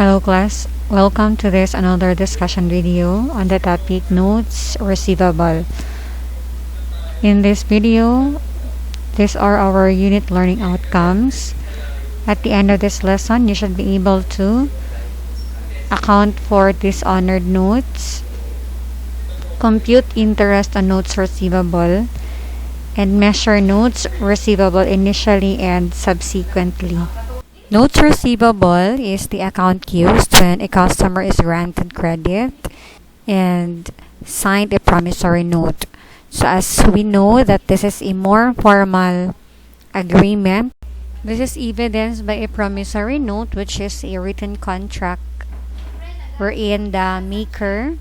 Hello class, welcome to this another discussion video on the topic notes receivable. In this video, these are our unit learning outcomes. At the end of this lesson, you should be able to account for dishonored notes, compute interest on notes receivable, and measure notes receivable initially and subsequently. Notes receivable is the account used when a customer is granted credit and signed a promissory note. So as we know that this is a more formal agreement, this is evidenced by a promissory note, which is a written contract wherein the maker,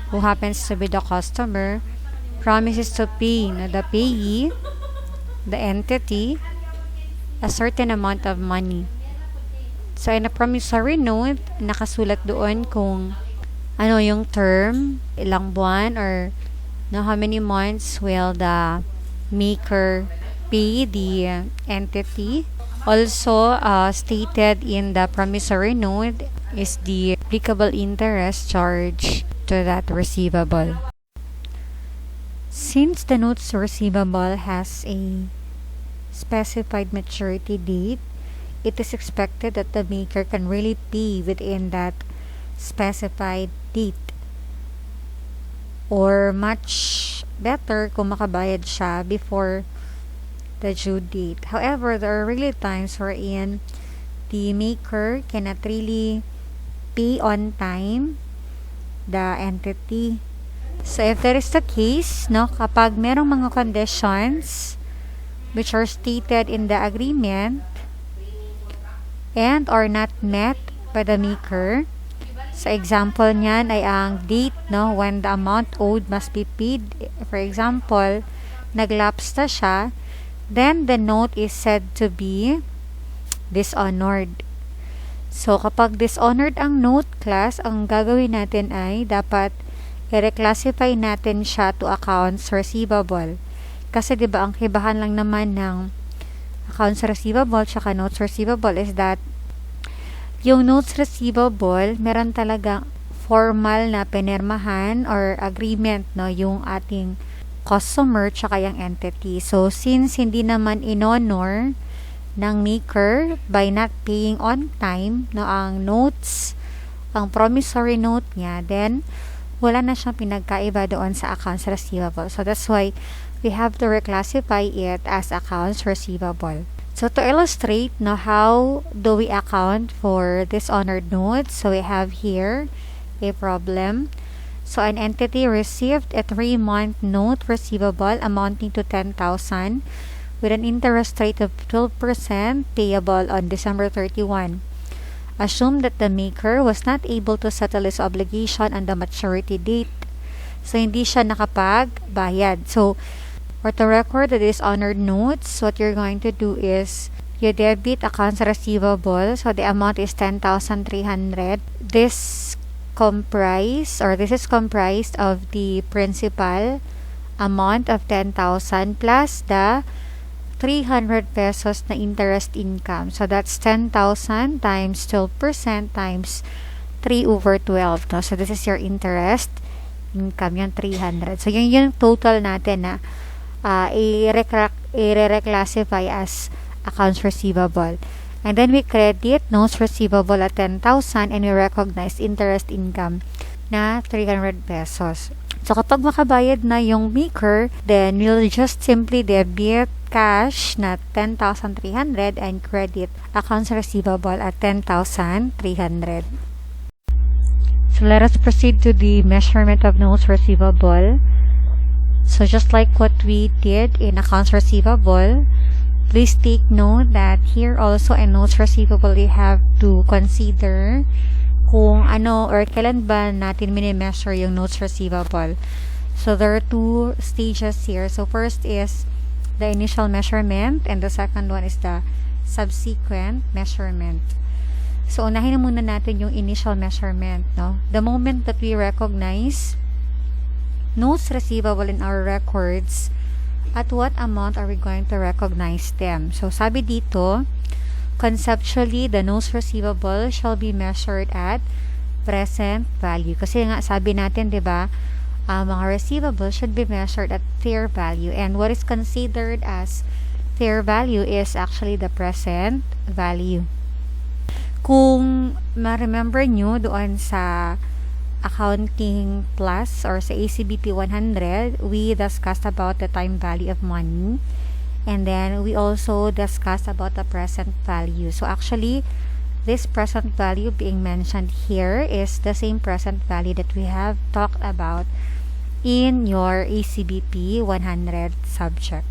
who happens to be the customer, promises to pay the payee, the entity, a certain amount of money. So in a promissory note, nakasulat doon kung ano yung term, ilang buwan, or how many months will the maker pay the entity. Also stated in the promissory note is the applicable interest charge to that receivable. Since the notes receivable has a specified maturity date, it is expected that the maker can really pay within that specified date, or much better kung makabayad siya before the due date. However, there are really times wherein the maker cannot really pay on time the entity. So if that is the case, kapag merong mga conditions which are stated in the agreement and are not met by the maker. So example niyan ay ang date when the amount owed must be paid. For example, naglapse na siya, then the note is said to be dishonored. So kapag dishonored ang note, class, ang gagawin natin ay dapat i-reclassify natin siya to accounts receivable. Kasi 'di ba ang kibahan lang naman ng accounts receivable tsaka notes receivable is that yung notes receivable meron talagang formal na pinirmahan or agreement yung ating customer tsaka yung entity. So since hindi naman inhonor ng maker by not paying on time ang notes, ang promissory note niya, then wala na siyang pinagkaiba doon sa accounts receivable. So that's why we have to reclassify it as accounts receivable. So to illustrate how do we account for dishonored notes, so we have here a problem. So an entity received a 3-month note receivable amounting to 10,000 with an interest rate of 12% payable on December 31. Assume that the maker was not able to settle his obligation on the maturity date. So hindi siya nakapagbayad. So or to record the dishonored notes, what you're going to do is you debit accounts receivable. So the amount is 10,300. This is comprised of the principal amount of 10,000 plus the 300 pesos na interest income. So that's 10,000 times 12% times 3 over 12. So this is your interest income, yung 300. So yun yung total natin na i-reclassify as accounts receivable. And then we credit notes receivable at 10,000 and we recognize interest income na 300 pesos. So kapag makabayad na yung maker, then we'll just simply debit cash na 10,300 and credit accounts receivable at 10,300. So let us proceed to the measurement of notes receivable. So just like what we did in accounts receivable, please take note that here also in notes receivable you have to consider kung ano or kailan ba natin mini-measure yung notes receivable. So there are two stages here. So first is the initial measurement and the second one is the subsequent measurement. So unahin na muna natin yung initial measurement. The moment that we recognize notes receivable in our records, at what amount are we going to recognize them? So sabi dito, conceptually, the notes receivable shall be measured at present value. Kasi nga, sabi natin, di ba, mga receivable should be measured at fair value. And what is considered as fair value is actually the present value. Kung ma-remember nyo doon sa Accounting Plus or sa ACBP 100, we discussed about the time value of money. And then, we also discussed about the present value. So, actually, this present value being mentioned here is the same present value that we have talked about in your ACBP 100 subject.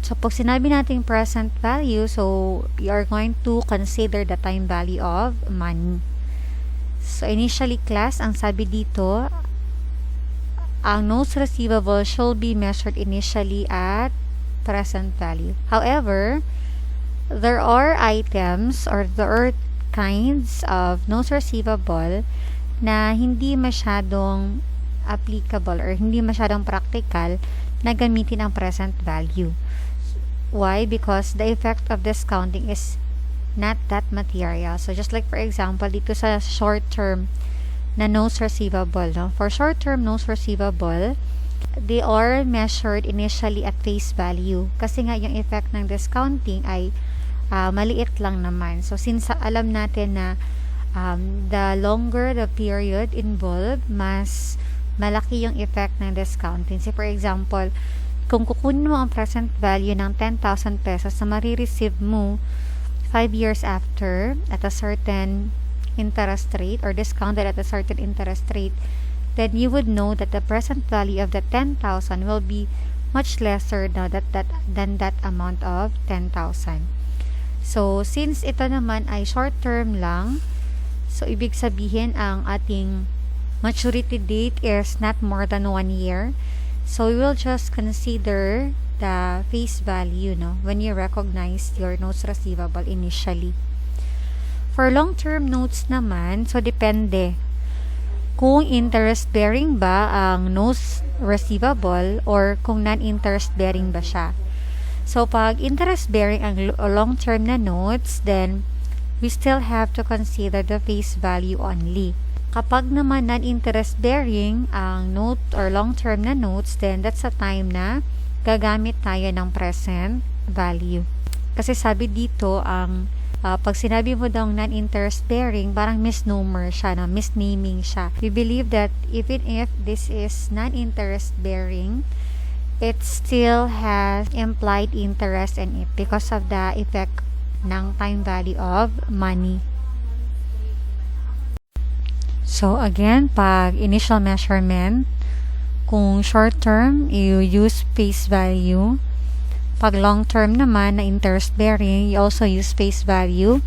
So, pag sinabi natin present value, so, you are going to consider the time value of money. So, initially, class, ang sabi dito, ang notes receivable should be measured initially at present value. However, there are items or there are kinds of notes receivable na hindi masyadong applicable or hindi masyadong practical na gamitin ang present value. Why? Because the effect of discounting is not that material. So, just like for example, dito sa short-term na notes receivable, no? For short-term notes receivable, they are measured initially at face value. Kasi nga, yung effect ng discounting ay maliit lang naman. So, since alam natin na the longer the period involved, mas malaki yung effect ng discounting. So, for example, kung kukunin mo ang present value ng 10,000 pesos na marireceive mo 5 years after at a certain interest rate or discounted at a certain interest rate, then you would know that the present value of the 10,000 will be much lesser now than that amount of 10,000. So, since ito naman ay short term lang, so ibig sabihin ang ating maturity date is not more than 1 year. So, we will just consider the face value, no, when you recognize your notes receivable initially. For long-term notes naman, so depende kung interest-bearing ba ang notes receivable or kung non-interest-bearing ba siya. So, pag interest-bearing ang long-term na notes, then we still have to consider the face value only. Kapag naman non-interest-bearing ang note or long-term na notes, then that's a time na gagamit tayo ng present value. Kasi sabi dito, ang pag sinabi mo daw non-interest bearing, parang misnomer siya, no? Misnaming siya. We believe that even if this is non-interest bearing, it still has implied interest in it because of the effect ng time value of money. So again, pag initial measurement, kung short term, you use face value. Pag long term naman na interest bearing, you also use face value.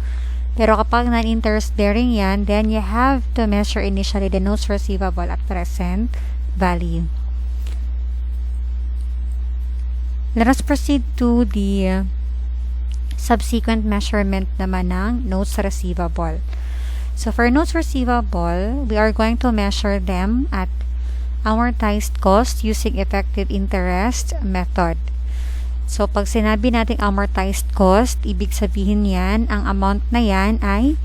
Pero kapag non-interest bearing yan, then you have to measure initially the notes receivable at present value. Let us proceed to the subsequent measurement naman ng notes receivable. So for notes receivable, we are going to measure them at amortized cost using effective interest method. So, pag sinabi natin amortized cost, ibig sabihin yan, ang amount na yan ay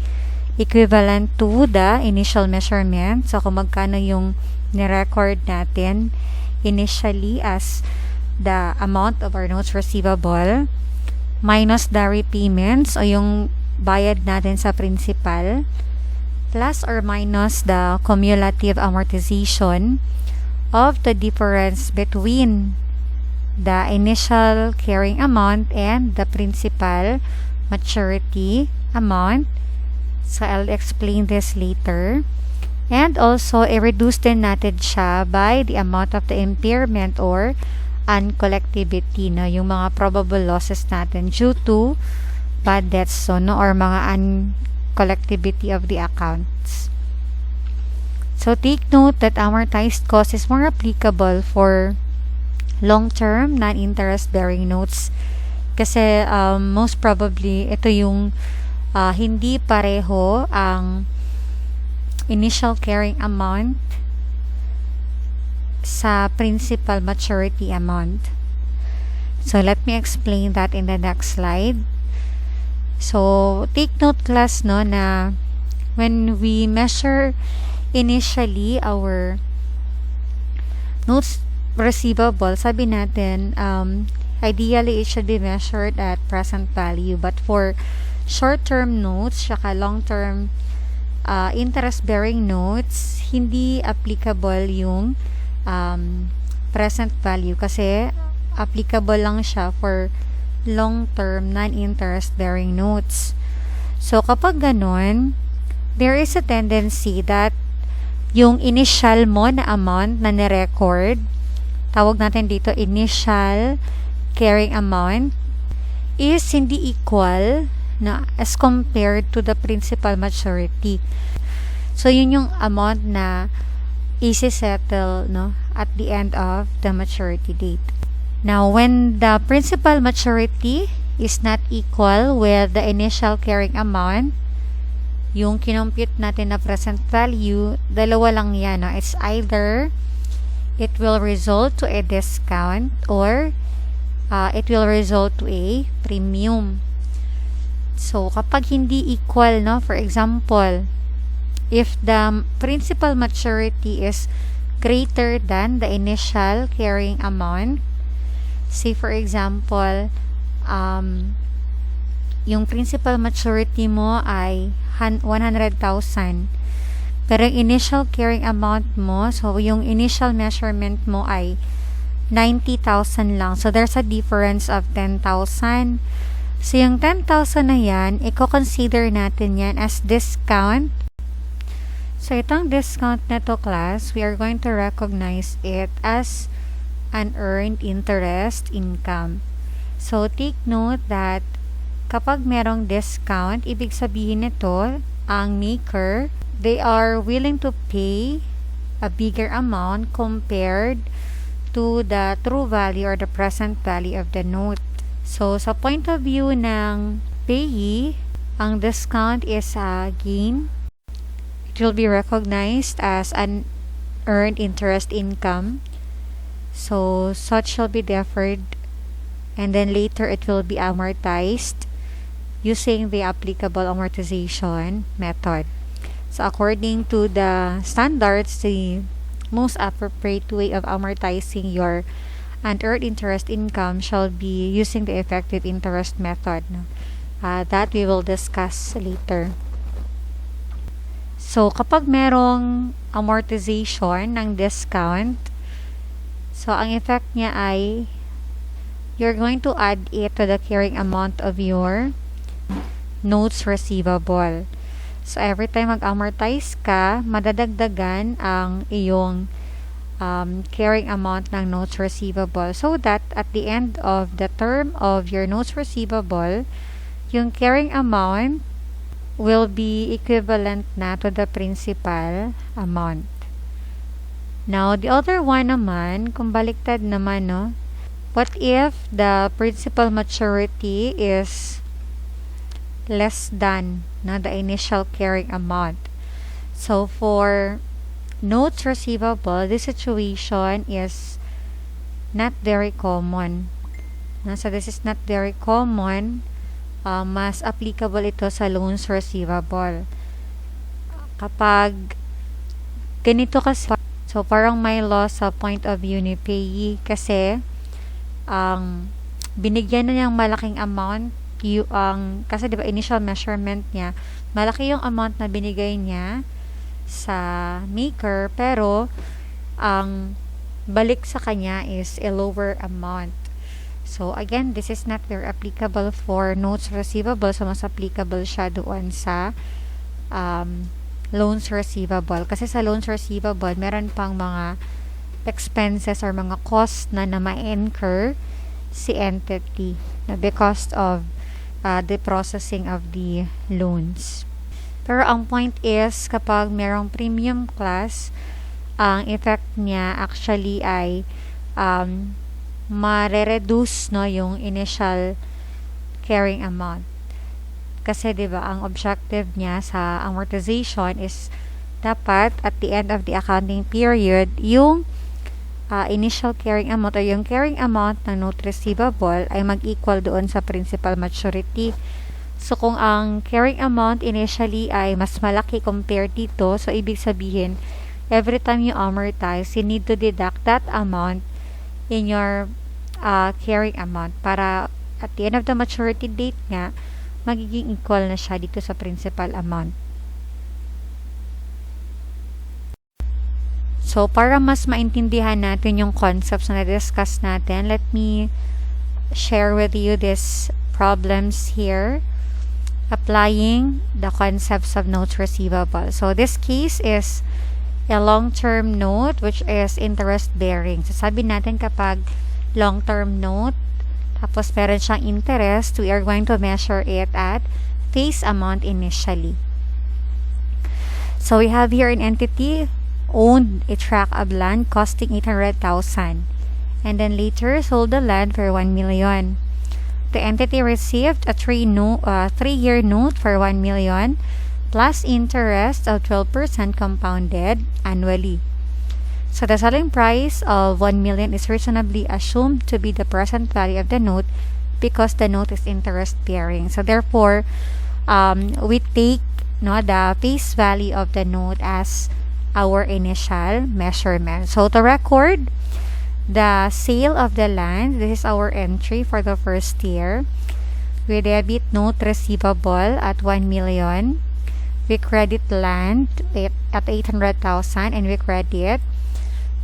equivalent to the initial measurement. So, kung magkano yung ni-record natin initially as the amount of our notes receivable minus the repayments o yung bayad natin sa principal plus or minus the cumulative amortization of the difference between the initial carrying amount and the principal maturity amount. So, I'll explain this later. And also, i-reduce din natin siya by the amount of the impairment or uncollectibility, no? Yung mga probable losses natin due to bad debts, so, no? Or mga uncollectibility of the accounts. So, take note that amortized cost is more applicable for long-term, non-interest-bearing notes. Kasi, most probably, ito yung hindi pareho ang initial carrying amount sa principal maturity amount. So, let me explain that in the next slide. So, take note class no na when we measure initially our notes receivable, sabi natin, ideally it should be measured at present value. But for short-term notes, saka long-term interest-bearing notes, hindi applicable yung present value kasi applicable lang siya for long-term non-interest-bearing notes. So, kapag ganon, there is a tendency that yung initial mo na amount na nirecord, tawag natin dito initial carrying amount, is hindi equal na as compared to the principal maturity. So, yun yung amount na isi-settle no, at the end of the maturity date. Now, when the principal maturity is not equal with the initial carrying amount, yung kinompute natin na present value, dalawa lang yan. No? It's either it will result to a discount or it will result to a premium. So, kapag hindi equal, no, for example, if the principal maturity is greater than the initial carrying amount, say for example, yung principal maturity mo ay 100,000, pero yung initial carrying amount mo, so yung initial measurement mo ay 90,000 lang. So, there's a difference of 10,000. So, yung 10,000 na yan, i-consider natin yan as discount. So, itong discount na to class, we are going to recognize it as an earned interest income. So, take note that kapag merong discount, ibig sabihin nito, ang maker, they are willing to pay a bigger amount compared to the true value or the present value of the note. So, sa point of view ng payee, ang discount is a gain. It will be recognized as an earned interest income. So, such shall be deferred and then later it will be amortized using the applicable amortization method. So, according to the standards, the most appropriate way of amortizing your unearned interest income shall be using the effective interest method. That we will discuss later. So, kapag merong amortization ng discount, so, ang effect niya ay you're going to add it to the carrying amount of your notes receivable. So, every time mag-amortize ka, madadagdagan ang iyong carrying amount ng notes receivable so that at the end of the term of your notes receivable, yung carrying amount will be equivalent na to the principal amount. Now, the other one naman, kung baliktad naman, no, what if the principal maturity is less than the initial carrying amount? So, for notes receivable, this situation is not very common. So, this is not very common. Mas applicable ito sa loans receivable. Kapag ganito kasi, so parang may loss sa point of view ni payee kasi binigyan na niyang malaking amount kasi diba initial measurement niya, malaki yung amount na binigay niya sa maker, pero ang balik sa kanya is a lower amount. So, again, this is not very applicable for notes receivable. So, mas applicable siya doon sa loans receivable. Kasi sa loans receivable, meron pang mga expenses or mga cost na ma-incur si entity because of the processing of the loans. Pero ang point is, kapag merong premium class, ang effect niya actually ay mare-reduce yung initial carrying amount. Kasi 'di ba, ang objective niya sa amortization is dapat at the end of the accounting period yung initial carrying amount o yung carrying amount ng note receivable ay mag-equal doon sa principal maturity. So, kung ang carrying amount initially ay mas malaki compared dito, so ibig sabihin, every time you amortize, you need to deduct that amount in your carrying amount para at the end of the maturity date nga, magiging equal na siya dito sa principal amount. So, para mas maintindihan natin yung concepts na na-discuss natin, let me share with you these problems here applying the concepts of notes receivable. So, this case is a long-term note which is interest-bearing. So, sabi natin kapag long-term note, tapos meron siyang interest, we are going to measure it at face amount initially. So, we have here an entity owned a tract of land costing 800,000 and then later sold the land for 1 million. The entity received a 3-year note for 1 million plus interest of 12% compounded annually. So the selling price of 1 million is reasonably assumed to be the present value of the note because the note is interest bearing. So therefore, we take the face value of the note as our initial measurement. So to record the sale of the land, this is our entry for the first year. We debit note receivable at 1 million. We credit land at 800,000 and we credit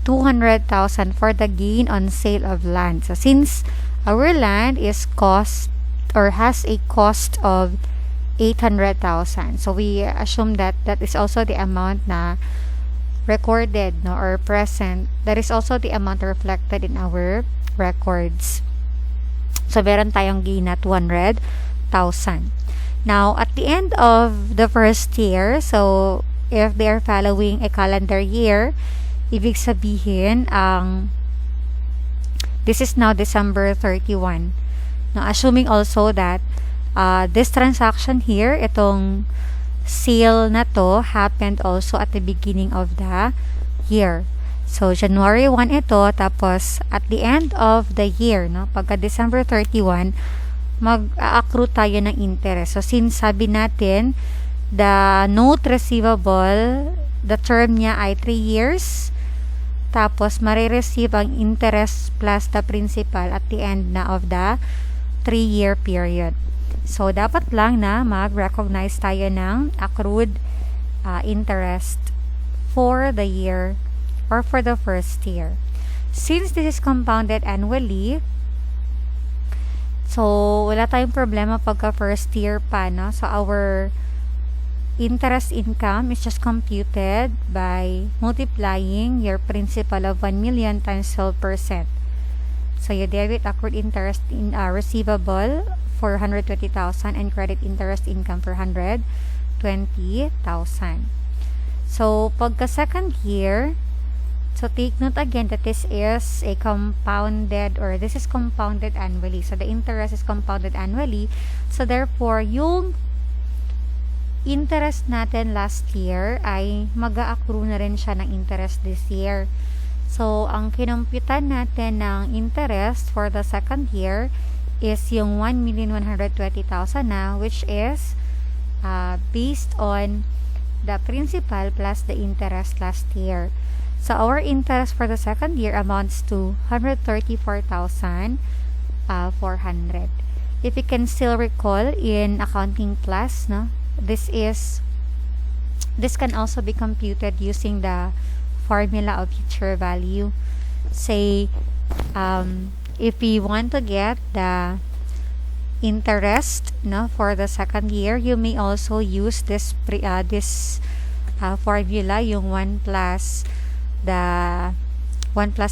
200,000 for the gain on sale of land. So since our land is cost or has a cost of 800,000, so we assume that that is also the amount na recorded or present. That is also the amount reflected in our records. So meron tayong gain na 200,000. Now at the end of the first year, so if they are following a calendar year, ibig sabihin this is now December 31. Now assuming also that this transaction here, itong sale na to happened also at the beginning of the year. So, January 1 ito, tapos at the end of the year, pagka December 31, mag-accrue tayo ng interest. So, since sabi natin, the note receivable, the term niya ay 3 years, tapos marireceive ang interest plus the principal at the end na of the 3-year period. So, dapat lang na mag-recognize tayo ng accrued interest for the year or for the first year. Since this is compounded annually, so, wala tayong problema pagka first year pa, no? So, our interest income is just computed by multiplying your principal of 1 million times 12%. So, you debit accrued interest in receivable for 120,000 and credit interest income for 120,000. So, pagka second year, so take note again that this is a compounded or this is compounded annually. So, the interest is compounded annually. So, therefore, yung interest natin last year ay mag-a-accrue na rin siya ng interest this year. So, ang kinumputan natin ng interest for the second year is yung 1,120,000 na, which is based on the principal plus the interest last year. So, our interest for the second year amounts to 134,400. If you can still recall in accounting class, this can also be computed using the formula of future value. Say, if we want to get the interest for the second year, you may also use this formula, yung 1 plus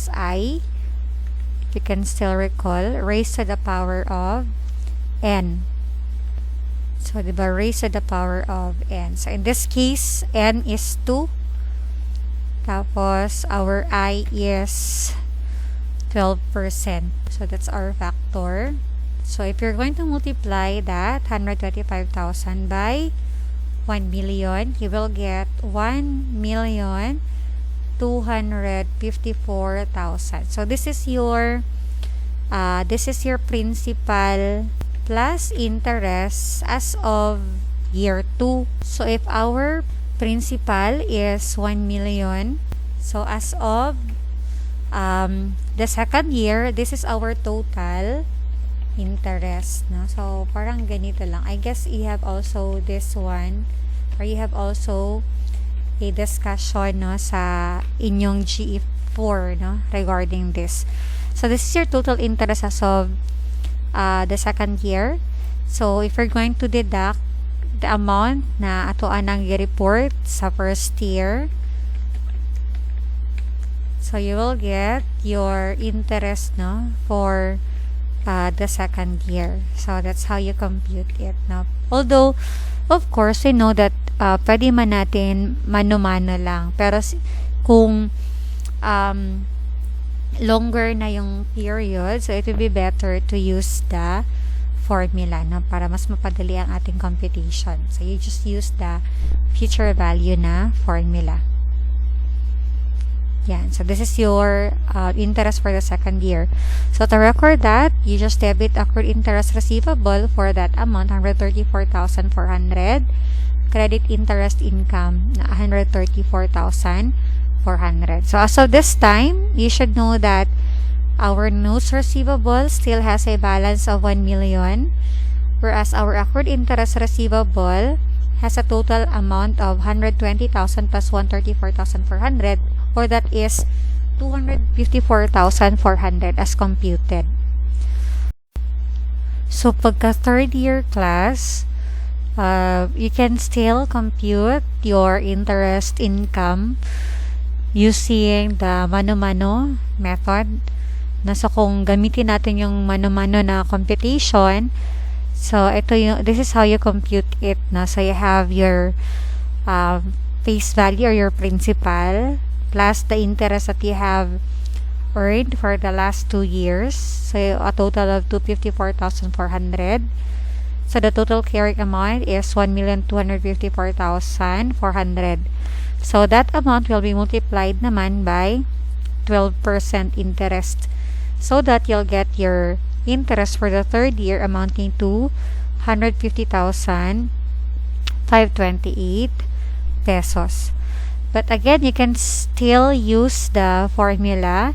I, if you can still recall, raised to the power of n. So, diba, raised to the power of n. So, in this case, n is 2. Tapos, our I is 12%. So, that's our factor. So, if you're going to multiply that 125,000 by 1 million, you will get 1,254,000. So, this is your principal plus interest as of year 2. So if our principal is 1 million, so as of the second year, this is our total interest, no? So parang ganito lang. I guess you have also this one, or you have also a discussion, no, sa inyong GE4, no, regarding this. So this is your total interest as of the second year. So if you're going to deduct the amount na atoan ang i-report sa first year, so you will get your interest, no, for the second year. So that's how you compute it, no? Although of course we know that pwede man natin mano-mano lang, pero kung longer na yung period, so it will be better to use the formula, no, para mas mapadali ang ating computation. So you just use the future value na formula. Yan. So this is your interest for the second year. So to record that, you just debit accrued interest receivable for that amount, 134,400. Credit interest income na 134,400. So as of this time, you should know that our notes receivable still has a balance of 1 million, whereas our accrued interest receivable has a total amount of 120,000 plus 134,400, or that is 254,400 as computed. So pagka third year class, you can still compute your interest income using the mano-mano method. So kung gamitin natin yung mano-mano na computation, so this is how you compute it, no? So you have your face value or your principal plus the interest that you have earned for the last 2 years, so a total of 254,400. So the total carrying amount is 1,254,400. So that amount will be multiplied naman by 12% interest, so that you'll get your interest for the third year amounting to 150,528 pesos. But again, you can still use the formula.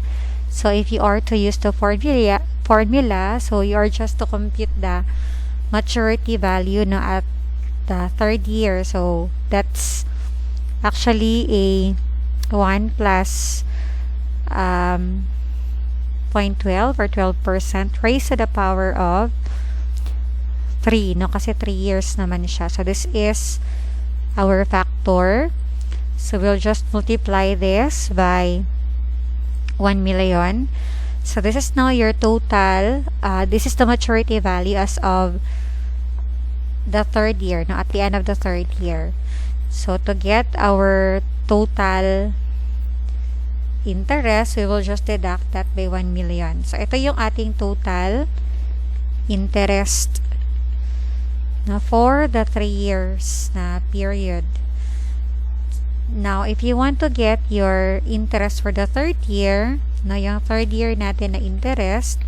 So if you are to use the formula, so you are just to compute the maturity value, no, at the third year. So that's actually a 1 plus 0.12 or 12% raised to the power of 3, no, kasi 3 years naman siya. So this is our factor. So we'll just multiply this by 1 million. So this is now your total. This is the maturity value as of the third year, no, at the end of the third year. So to get our total interest, we will just deduct that by 1 million. So ito yung ating total interest na for the 3 years na period. Now, if you want to get your interest for the third year, no, yung third year natin na interest,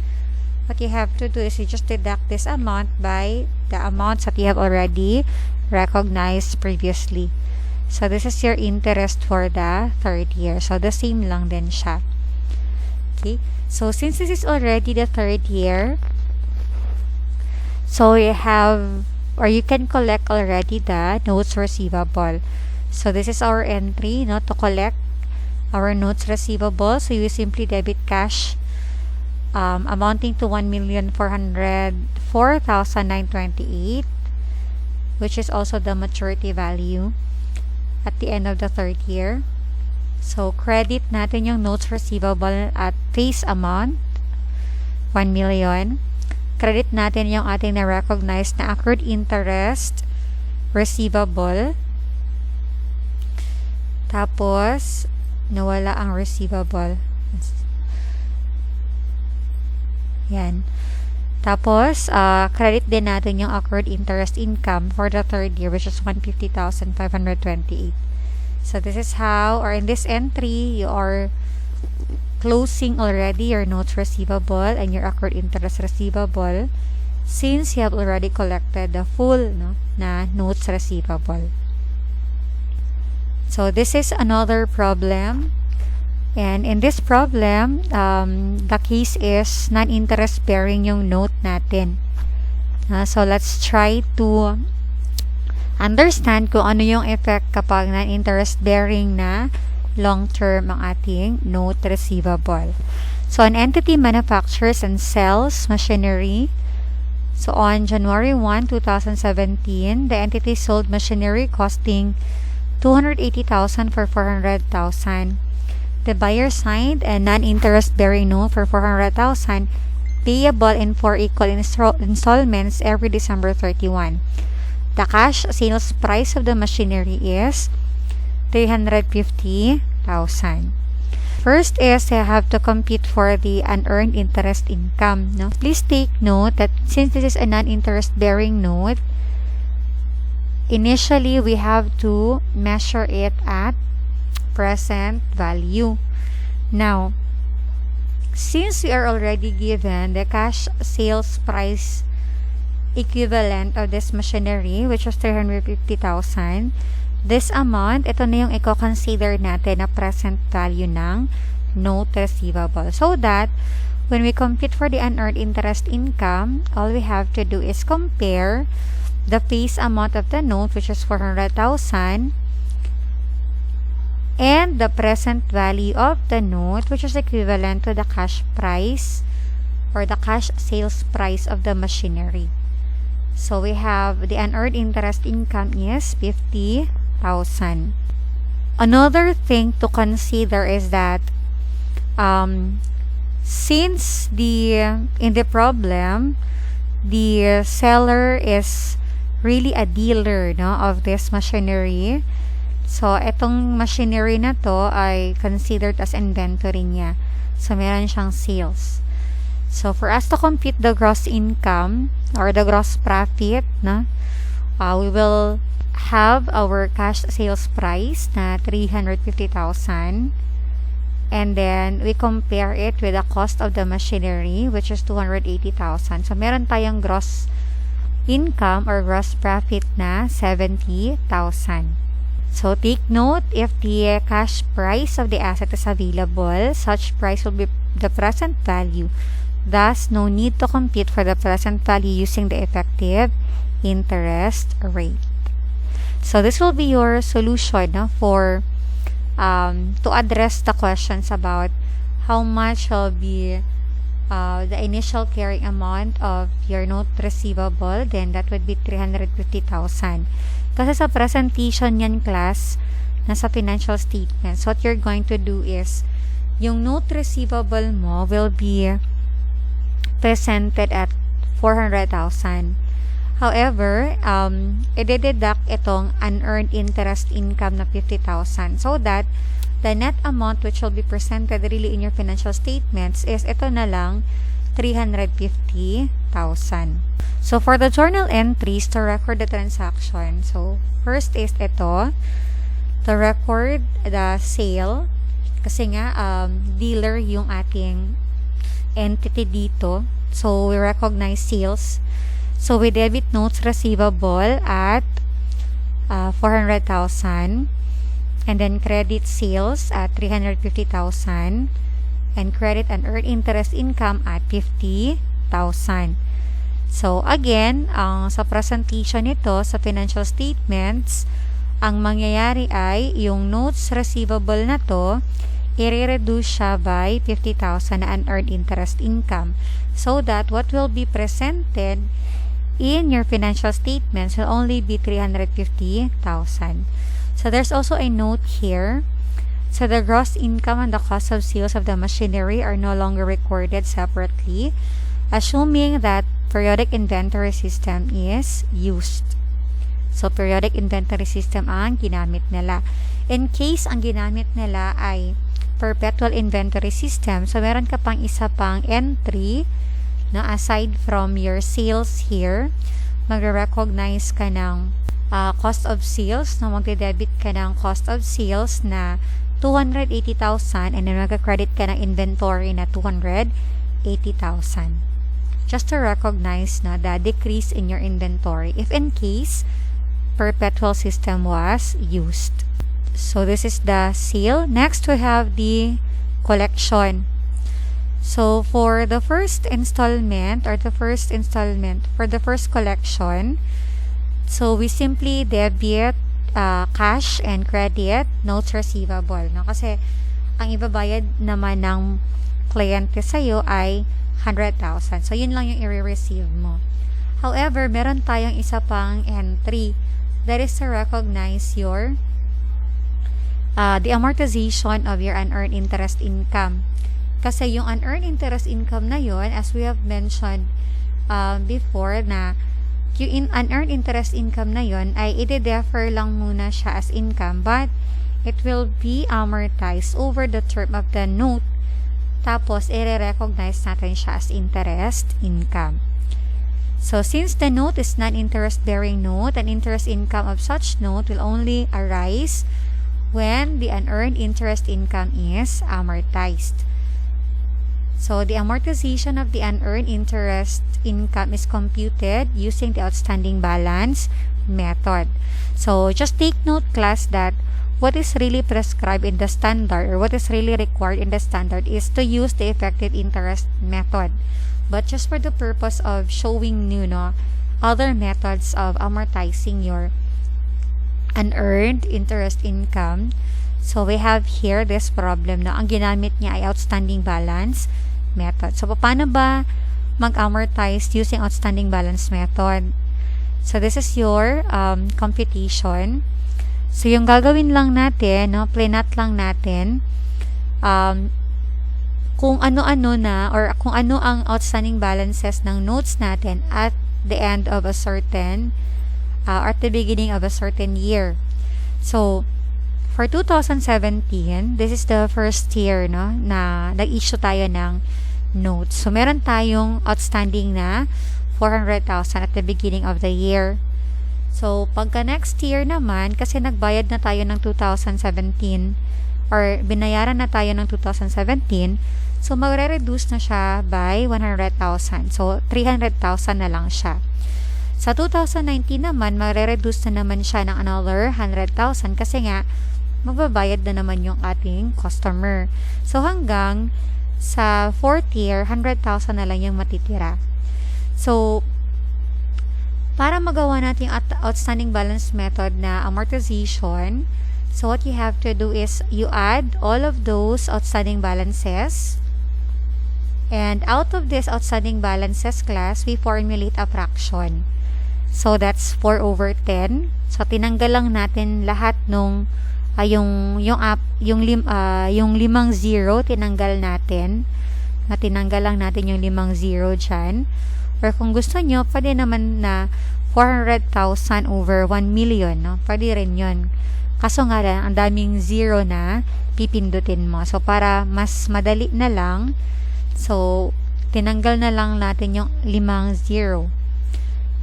what you have to do is you just deduct this amount by the amounts that you have already recognized previously. So this is your interest for the third year. So the same lang din siya. Okay. So since this is already the third year, so you have, or you can collect already the notes receivable. So this is our entry, no, to collect our notes receivable. So you simply debit cash amounting to 1,404,928, which is also the maturity value at the end of the third year. So credit natin yung notes receivable at face amount, 1 million. Credit natin yung ating na-recognize na accrued interest receivable. Tapos, nawala ang receivable. Yan. Tapos, credit din natin yung accrued interest income for the third year, which is 150,528. So, this is how, or in this entry, you are closing already your notes receivable and your accrued interest receivable. since you have already collected the full na notes receivable. So this is another problem, and in this problem, the case is non-interest bearing yung note natin. So let's try to understand kung ano yung effect kapag non-interest bearing na long-term ang ating note receivable. So an entity manufactures and sells machinery. So on January 1, 2017, the entity sold machinery costing $280,000 for $400,000. The buyer signed a non-interest bearing note for $400,000 payable in 4 equal installments every December 31. The cash sales price of the machinery is $350,000. First is I have to compute for the unearned interest income. Please take note that since this is a non-interest bearing note, initially we have to measure it at present value. Now, since we are already given the cash sales price equivalent of this machinery, which was $350,000, this amount, ito na yung i-consider natin na present value ng note receivable. So that, when we compute for the unearned interest income, all we have to do is compare the face amount of the note, which is $400,000, and the present value of the note, which is equivalent to the cash price or the cash sales price of the machinery. So we have the unearned interest income is $50,000. Another thing to consider is that since in the problem, the seller is really a dealer of this machinery. So, itong machinery na to ay considered as inventory niya. So, meron siyang sales. So, for us to compute the gross income or the gross profit, we will have our cash sales price na $350,000. And then, we compare it with the cost of the machinery, which is $280,000. So, meron tayong gross income or gross profit na $70,000. So, take note, if the cash price of the asset is available, such price will be the present value. Thus, no need to compute for the present value using the effective interest rate. So, this will be your solution for to address the questions about how much will be the initial carrying amount of your note receivable. Then, that would be $350,000. Kasi sa presentation yan, class, nasa financial statements, what you're going to do is, yung note receivable mo will be presented at $400,000. However, i-deduct itong unearned interest income na $50,000 so that the net amount which will be presented really in your financial statements is ito na lang, $350,000. So, for the journal entries to record the transaction, so, first is ito, to record the sale, kasi nga, dealer yung ating entity dito. So, we recognize sales. So, we debit notes receivable at $400,000, and then credit sales at $350,000, and credit and earned interest income at $50,000. So, again, sa presentation nito, sa financial statements, ang mangyayari ay, yung notes receivable na to, i-reduce siya by $50,000 na unearned interest income. So that what will be presented in your financial statements will only be $350,000. So, there's also a note here. So, the gross income and the cost of sales of the machinery are no longer recorded separately, assuming that periodic inventory system is used. So, periodic inventory system ang ginamit nila. In case ang ginamit nila ay perpetual inventory system, so meron ka pang isa pang entry na aside from your sales here, magre-recognize ka ng cost of sales, na magde-debit ka ng cost of sales na $280,000 and then mag-credit ka ng inventory na $280,000. just to recognize na the decrease in your inventory if in case perpetual system was used. So this is the sale. Next we have the collection. So for the first installment for the first collection, so we simply debit cash and credit notes receivable, no? Kasi ang ibabayad naman ng kliyente sa'yo ay 100,000. So yun lang yung i-receive mo. However, meron tayong isa pang entry, that is to recognize your the amortization of your unearned interest income. Kasi yung unearned interest income na yon, as we have mentioned before, na yung unearned interest income na yon ay i-defer lang muna siya as income, but it will be amortized over the term of the note. Tapos, i-recognize natin siya as interest income. So, since the note is non-interest-bearing note, an interest income of such note will only arise when the unearned interest income is amortized. So, the amortization of the unearned interest income is computed using the outstanding balance method. So, just take note, class, that what is really prescribed in the standard, or what is really required in the standard, is to use the effective interest method. But just for the purpose of showing you, other methods of amortizing your unearned interest income, so we have here this problem na ang ginamit niya ay outstanding balance method. So, paano ba mag-amortize using outstanding balance method? So, this is your computation. So, yung gagawin lang natin, plinat lang natin kung ano-ano na, or kung ano ang outstanding balances ng notes natin at the end of a certain or at the beginning of a certain year. So, for 2017, this is the first year na nag-issue tayo ng notes. So, meron tayong outstanding na 400,000 at the beginning of the year. So, pagka next year naman, kasi nagbayad na tayo ng 2017 or binayaran na tayo ng 2017, so magre-reduce na siya by 100,000. So, 300,000 na lang siya. Sa 2019 naman, magre-reduce na naman siya ng another 100,000 kasi nga, magbabayad na naman yung ating customer. So, hanggang sa 4th year, 100,000 na lang yung matitira. So, para magawa natin yung outstanding balance method na amortization, so what you have to do is you add all of those outstanding balances, and out of this outstanding balances, class, we formulate a fraction. So, that's 4 over 10. So, tinanggal lang natin lahat nung yung 5 zero, tinanggal natin. Tinanggal lang natin yung 5 zero dyan. Or kung gusto nyo, pwede naman na 400,000 over 1 million, Pwede rin yun. Kaso nga lang, ang daming zero na pipindutin mo. So, para mas madali na lang, so, tinanggal na lang natin yung 5 zero.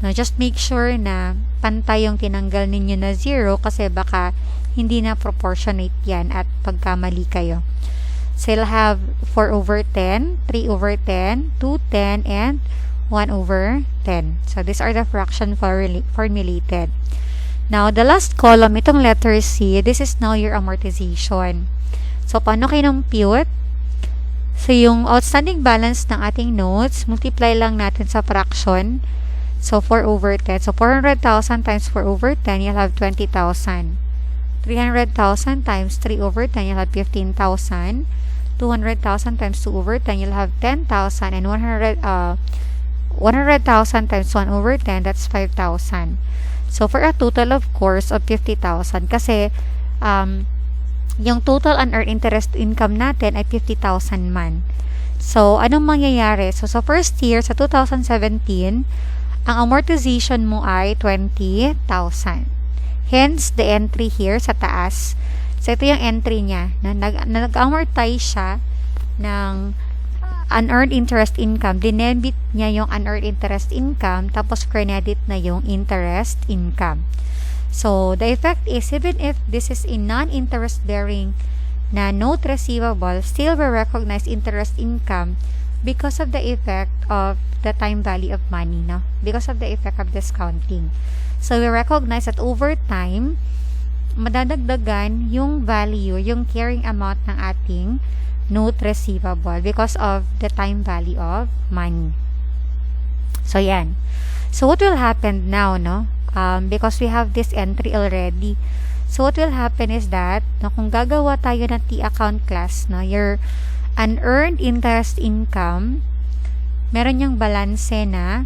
Now, just make sure na pantay yung tinanggal ninyo na zero kasi baka hindi na proportionate yan at pagkamali kayo. So, you'll have 4 over 10, 3 over 10, 2, 10, and 1 over 10. So, these are the fraction formulated. Now, the last column, itong letter C, this is now your amortization. So, paano kinumpute? So, yung outstanding balance ng ating notes, multiply lang natin sa fraction. So, 4 over 10. So, 400,000 times 4 over 10, you'll have 20,000. 300,000 times 3 over 10, you'll have 15,000. 200,000 times 2 over 10, you'll have 10,000. And 100,000 times 1 over 10, that's 5,000. So, for a total, of course, of 50,000. Kasi, yung total unearned interest income natin ay 50,000 man. So, anong mangyayari? So, sa first year, sa 2017, ang amortization mo ay 20,000. Hence, the entry here sa taas. So, ito yung entry niya. Nag-amortize siya ng unearned interest income. Dinebit niya yung unearned interest income, tapos credit na yung interest income. So, the effect is, even if this is a non-interest bearing na note receivable, still we recognize interest income because of the effect of the time value of money, no? Because of the effect of discounting. So, we recognize that over time, madadagdagan yung value, yung carrying amount ng ating note receivable because of the time value of money. So, yan. So, what will happen now, no? Because we have this entry already. So, what will happen is that, no, kung gagawa tayo ng T-account class, no, your unearned interest income, meron siyang balanse na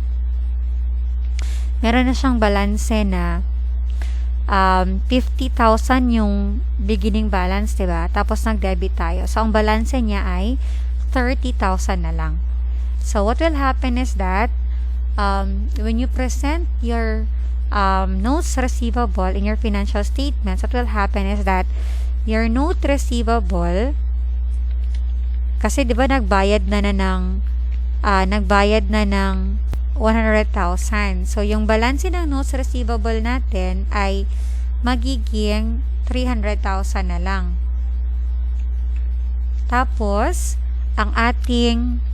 50,000 yung beginning balance, diba? Tapos nag-debit tayo. So, ang balanse niya ay 30,000 na lang. So, what will happen is that when you present your notes receivable in your financial statements, what will happen is that your note receivable, kasi 'di ba nagbayad na ng 100,000. So yung balance ng notes receivable natin ay magiging 300,000 na lang. Tapos ang ating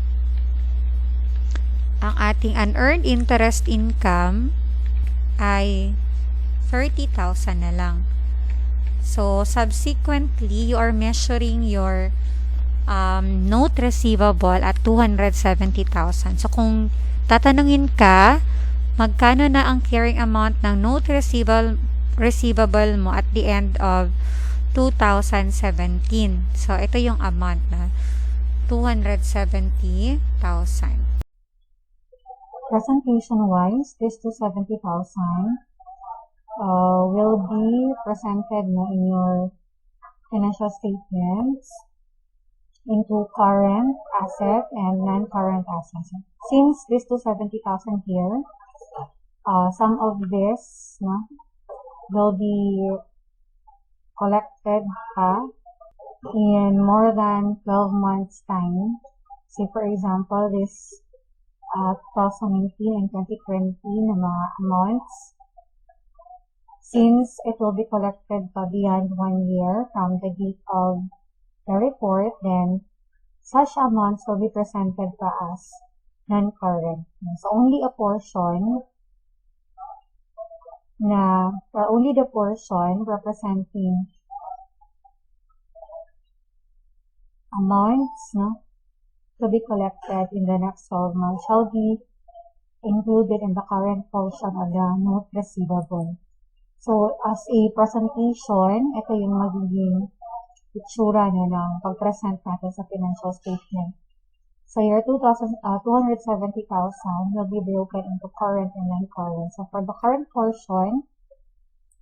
unearned interest income ay 30,000 na lang. So, subsequently, you are measuring your note receivable at 270,000. So, kung tatanungin ka, magkano na ang carrying amount ng note receivable mo at the end of 2017. So, ito yung amount na 270,000. Presentation-wise, this 270,000 will be presented in your financial statements into current asset and non-current assets. Since this 270,000 here, some of this will be collected in more than 12 months time. Say for example, this 2019 and 2020 na mga amounts, since it will be collected beyond 1 year from the date of the report, then such amounts will be presented as non-current. So only the portion representing amounts to be collected in the next 12 months shall be included in the current portion of the note receivable. So, as a presentation, ito yung magiging itsura na ng pag-present natin sa financial statement. So, your 270,000 will be broken into current and non-current. So, for the current portion,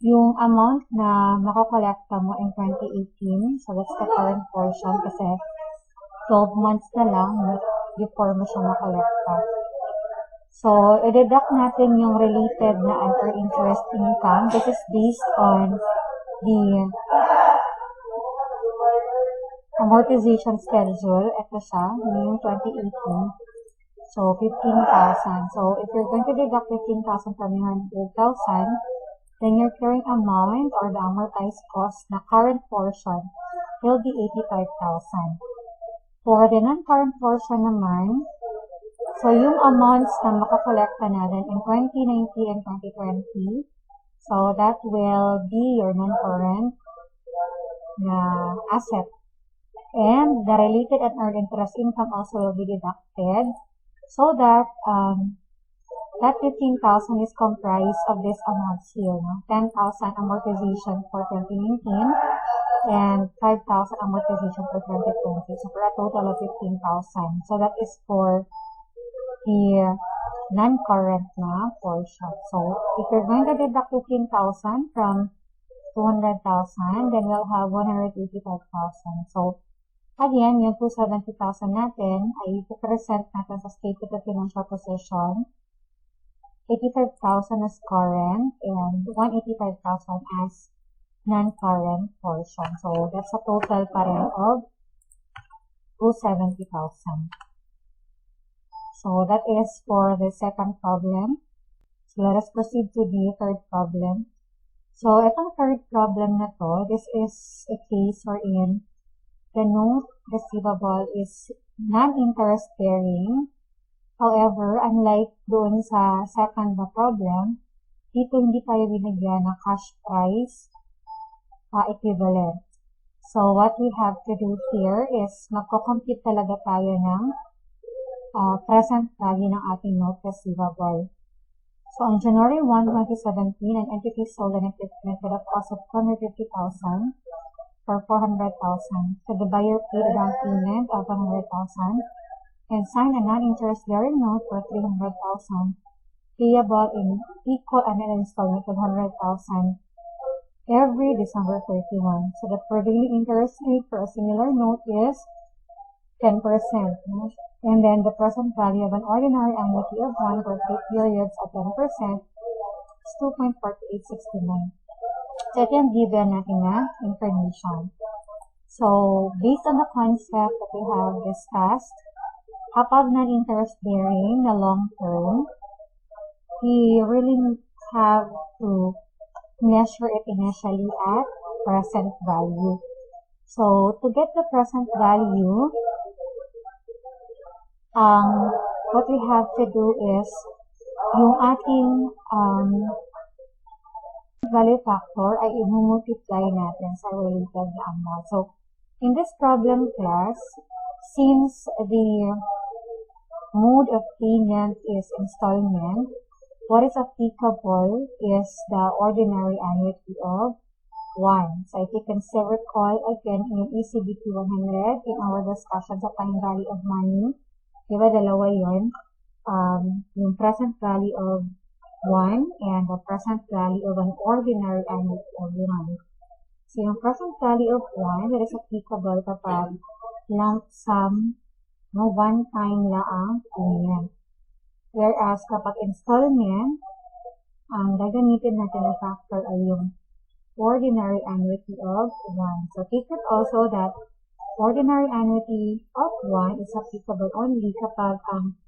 yung amount na makakolekta mo in 2018, so that's the current portion kasi 12 months na lang before mo siya makolekta. So, i-deduct natin yung related na unearned interest income. This is based on the amortization schedule. Ito siya, yung 2018. So, 15,000. So, if you're going to deduct 15,000 from 100,000, then your carrying amount or the amortized cost na current portion will be 85,000. For the non-current portion naman, so yung amounts na makakolekta natin in 2019 and 2020, so that will be your non-current na asset. And the related unearned interest income also will be deducted so that that 15,000 is comprised of these amounts here. 10,000 amortization for 2019 and 5,000 amortization for 2020. So for a total of 15,000. So that is for the non-current na portion. So if you're going to deduct 15,000 from 200,000, then we'll have 185,000. So again, yung 270,000 natin ay ipipresent natin sa statement of financial position. 85,000 as current and 185,000 as non-current portion. So that's a total pa rin of 270,000. So that is for the second problem. So let us proceed to the third problem. So itong third problem na to, this is a case wherein the note receivable is non-interest bearing. However, unlike doon sa second na problem, dito hindi tayo binigyan ng cash price equivalent. So, what we have to do here is magko-compute talaga tayo ng present value ng ating note receivable. So, on January 1, 2017, an entity sold an equipment with a cost of $250,000 for $400,000. So, the buyer paid a down payment of $100,000 and signed a non-interest bearing note for $300,000 payable in equal annual installment of $100,000 every December 31. So, the prevailing interest rate for a similar note is 10%. And then the present value of an ordinary annuity of 1 for 3 periods at 10% is 2.4869. So, ito yung given natin na information. So, based on the concept that we have discussed, kapag non-interest bearing na long term, we really have to measure it initially at present value. So, to get the present value, what we have to do is yung ating value factor ay i-multiply natin sa related na amount. So, in this problem class, since the mode of payment is installment, what is applicable is the ordinary annuity of 1. So, if you can still recall again in ECBT 100, in our discussion sa time value of money, diba dalawa yun? Yung present value of 1 and the present value of an ordinary annuity of 1. So, yung present value of 1, that is applicable kapag lump sum, no, one time lang payment. Whereas, kapag installment, ang gagamitin natin na factor ay yung ordinary annuity of 1. So, take it also that ordinary annuity of 1 is applicable only kapag ang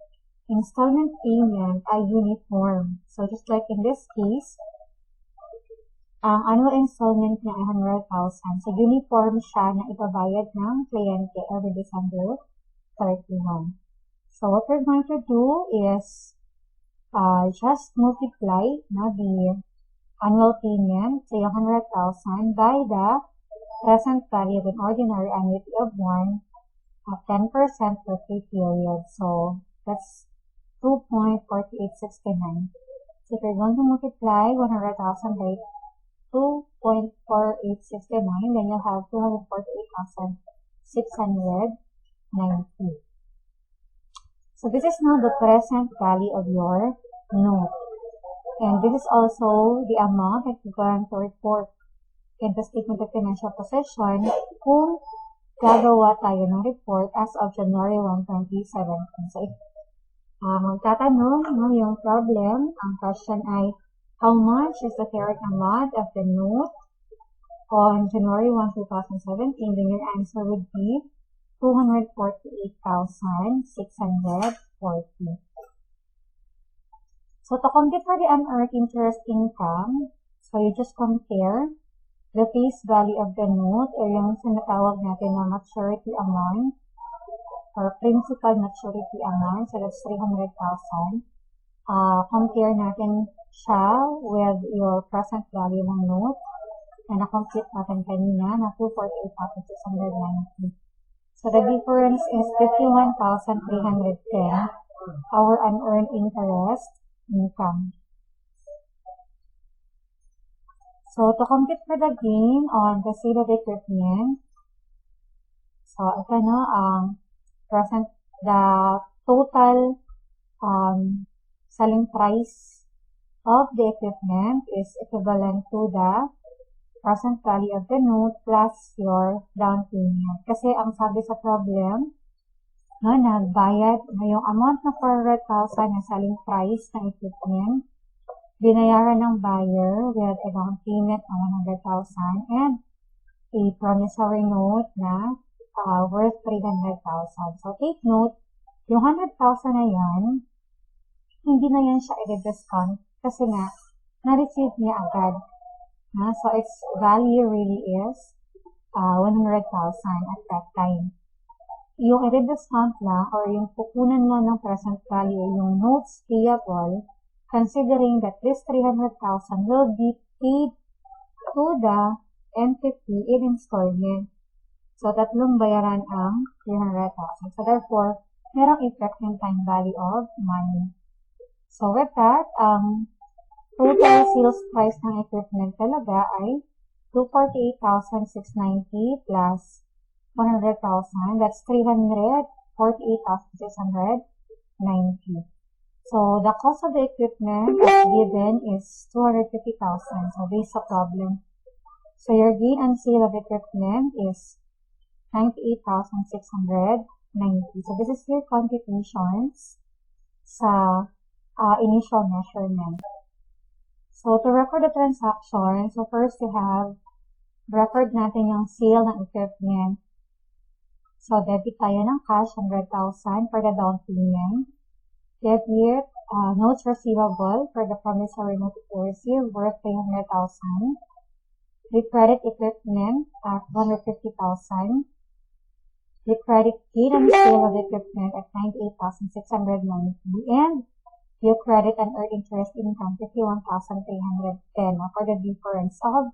installment payment ay uniform. So, just like in this case, ang annual installment niya ay 100,000. So, uniform siya na ibabayad ng kliyente every December 31. So, what we're going to do is just multiply the annual payment, say 100,000, by the present value of an ordinary annuity of 1 at 10% for 3 periods. So, that's 2.4869. So, if you're going to multiply 100,000 by 2.4869, then you'll have 248,690. So, this is now the present value of your note. And this is also the amount that you're going to report in the statement of financial position kung gagawa tayo ng report as of January 1, 2017. So, if magtatanong yung problem, ang question ay, how much is the current amount of the note on January 1, 2017? Then your answer would be 248,640. So, to compute for the unearned interest income, so you just compare the face value of the note or yung sinatawag natin na maturity amount or principal maturity amount. So, that's 300,000. Compare natin siya with your present value ng note na na-compute natin kanina na 248,690. So, the difference is 51,310, our unearned interest income. So, to compute for the gain on the sale of equipment, so, ito the total selling price of the equipment is equivalent to the present value of the note plus your down payment. Kasi ang sabi sa problem, nagbayad na yung amount na 400,000 na selling price ng equipment, binayaran ng buyer with a down payment ng 100,000 and a promissory note na worth 300,000. So, take note, yung 100,000 na yan, hindi na yan siya i-discount kasi nga, na-receive niya agad. So, its value really is 100,000 at that time. yung i-discount lang or yung pupunan mo ng present value, yung notes payable, considering that this 300,000 will be paid to the entity in installment. So, tatlong bayaran ang 300,000. So, therefore, merong effect yung time value of money. So, with that, total sales price ng equipment talaga ay 248,690 plus 100,000. That's 348,690. So, the cost of the equipment as given is 250,000. So, this is a problem. So, your gain on sale of equipment is 98,690. So, this is your computations sa initial measurement. So, to record the transaction, so first you have, record natin yung sale ng equipment. So, debit tayo ng cash, 100,000 for the down payment. Debit, notes receivable for the promissory note to receive worth 300,000. We credit equipment at 150,000. We credit gain on sale of equipment at 98,690. And you credit and earn interest income 51,310 for the difference of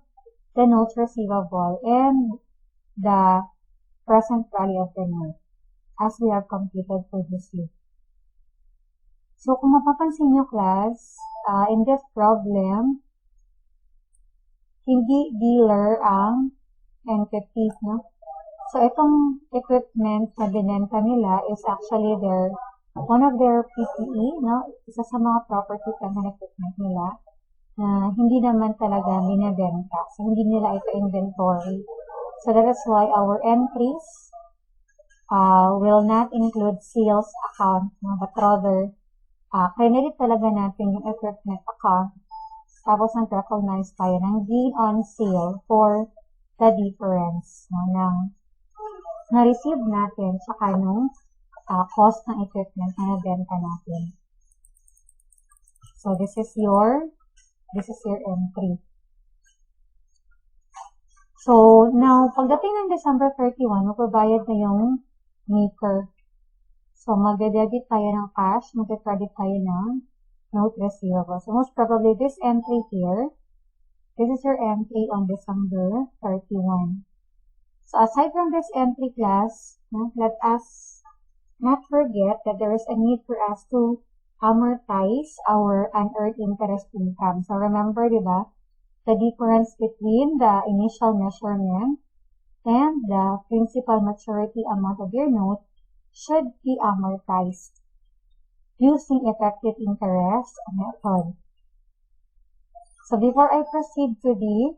the notes receivable and the present value of the note as we have computed previously. So, kung mapapansin nyo, class, in this problem, hindi dealer ang entity, no? So, itong equipment na binenta nila is actually one of their PPE, no? Isa sa mga property ng equipment nila na hindi naman talaga binibenta. So, hindi nila ito inventory. So, that is why our entries will not include sales account, no? But rather, credit talaga natin yung equipment account. Tapos, nag-recognize tayo ng gain on sale for the difference, no? Na-receive natin sa nung cost ng equipment na nabenta natin. So, this is your entry. So, now, pagdating ng December 31, magbabayad na yung maker. So, magde-debit tayo ng cash, magde-credit tayo ng note receivable. So, most probably, this entry here, this is your entry on December 31. So, aside from this entry, class, let us not forget that there is a need for us to amortize our unearned interest income. So, remember, diba, the difference between the initial measurement and the principal maturity amount of your note should be amortized using effective interest method. So, before I proceed to the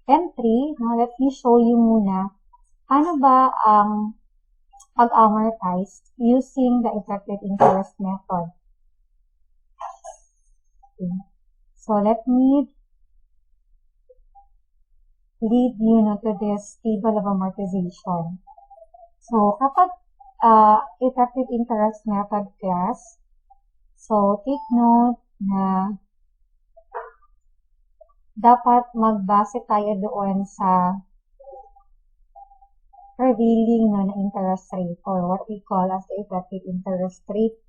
entry, let me show you muna ano ba ang pag-amortize using the effective interest method. Okay. So, let me lead you to this table of amortization. So, kapag effective interest method, class, so take note na dapat magbase tayo doon sa prevailing na interest rate or what we call as the effective interest rate.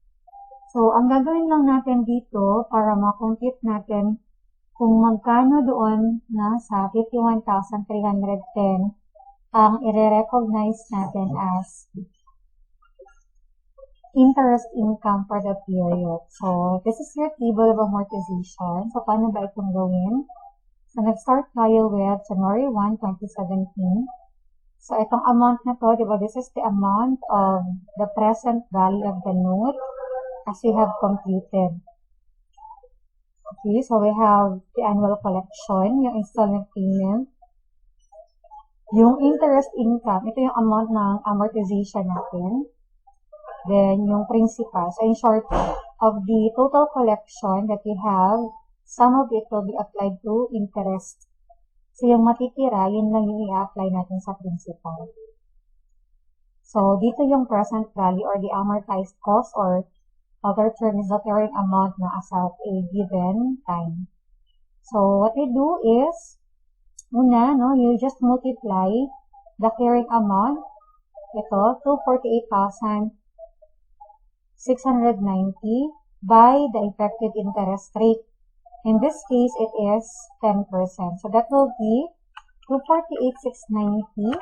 So, ang gagawin lang natin dito para ma-compute natin kung magkano doon na sa 51,310 ang i-recognize natin as interest income for the period. So, this is your table of amortization. So, paano ba itong gawin? So, nag-start tayo with January 1, 2017. So, itong amount na to, diba, this is the amount of the present value of the note as we have computed. Okay, so we have the annual collection, yung installment payment, yung interest income, ito yung amount ng amortization natin. Then, yung principal. So, in short, of the total collection that we have, some of it will be applied to interest. So, yung matitira, yun lang yung i-apply natin sa principal. So, dito yung present value or the amortized cost or other term is the carrying amount na as at a given time. So, what we do is, Una, no, you just multiply the carrying amount, ito, 248,690 by the effective interest rate. In this case, it is 10%. So that will be 248,690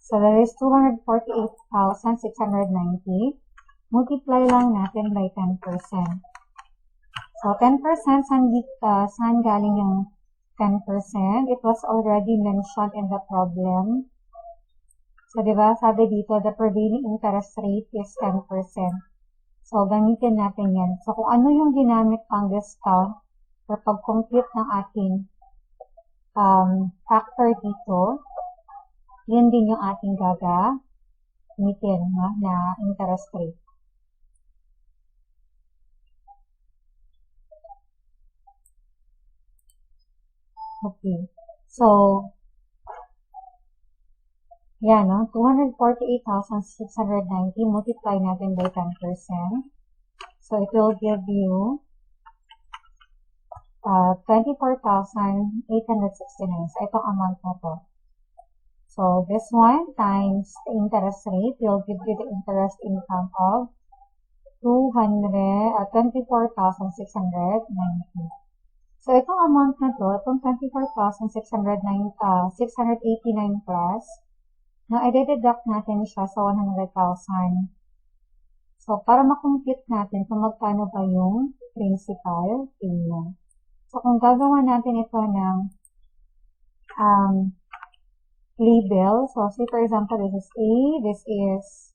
So that is 248,690. Multiply lang natin by 10%. So 10%, saan galing yung 10%? It was already mentioned in the problem. So, diba, sabi dito, the prevailing interest rate is 10%. So, gamitin natin yan. So, kung ano yung ginamit pang discount or pag-compute ng ating factor dito, yun din yung ating gagamitin, no, na interest rate. Okay. So, yan, no? 248,690 multiply natin by 10%. So, it will give you 24,869. So, itong amount na to. So, this one times the interest rate will give you the interest income of 24,690. So, itong amount na to, itong 24,689 plus, na i-deduct natin siya sa 100,000. So, para makompute natin kung magkano ba yung principal payment. So, kung gagawa natin ito ng label, so say for example, this is A, this is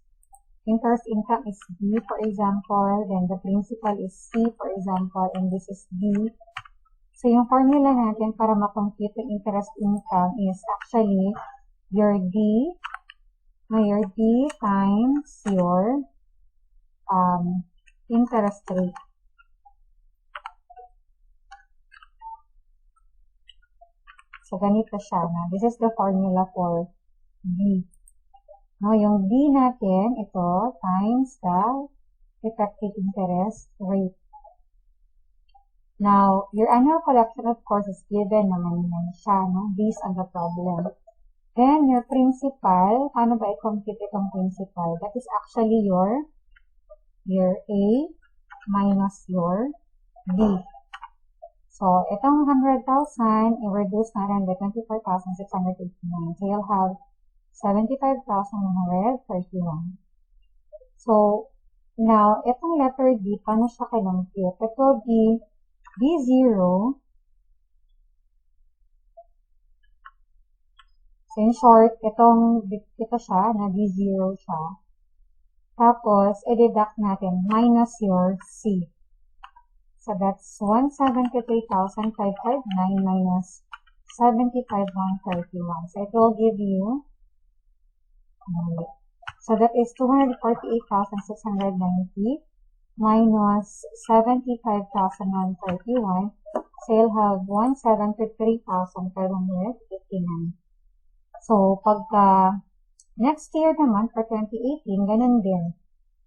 interest income is B, for example, then the principal is C, for example, and this is D. So, yung formula natin para makompute yung interest income is actually your D times your interest rate. So, ganito siya. Na. This is the formula for D. No, yung D natin, ito, times the effective interest rate. Now, your annual collection, of course, is given naman yan siya, no, based on the problem. Then, your principal, paano ba i-compute itong principal? That is actually your A minus your D. So, itong 100,000, i-reduce natin by 24,689. So, you'll have 75,131. So, now, itong letter D, paano siya kinumpute? It will be D0. So, in short, ito siya, na D0 siya. Tapos, i-deduct natin, minus your C. So, that's 173,559 minus 75,131. So, it will give you, so that is 248,690 minus 75,131. So, you'll have 173,559. So, pagka next year naman, for 2018, ganun din.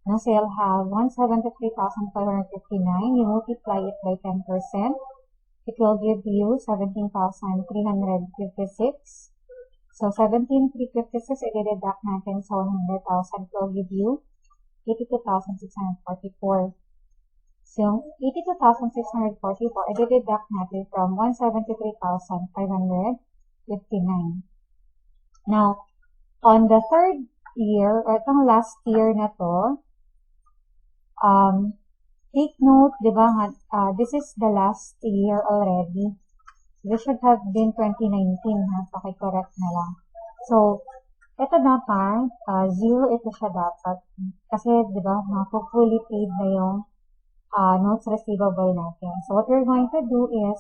No, so you'll have 173,559. You multiply it by 10%. It will give you 17,356. So, 17,356, i-deduct natin sa 100,000. It will give you 82,644. So, yung 82,644, i-deduct natin from 173,559. Now, on the third year, or itong last year na to, take note, di ba, this is the last year already. This should have been 2019, ha? Paki-correct na lang. So, ito dapat, 0 ito siya dapat. Kasi, di ba, fully paid na yung notes receivable natin. So, what we're going to do is,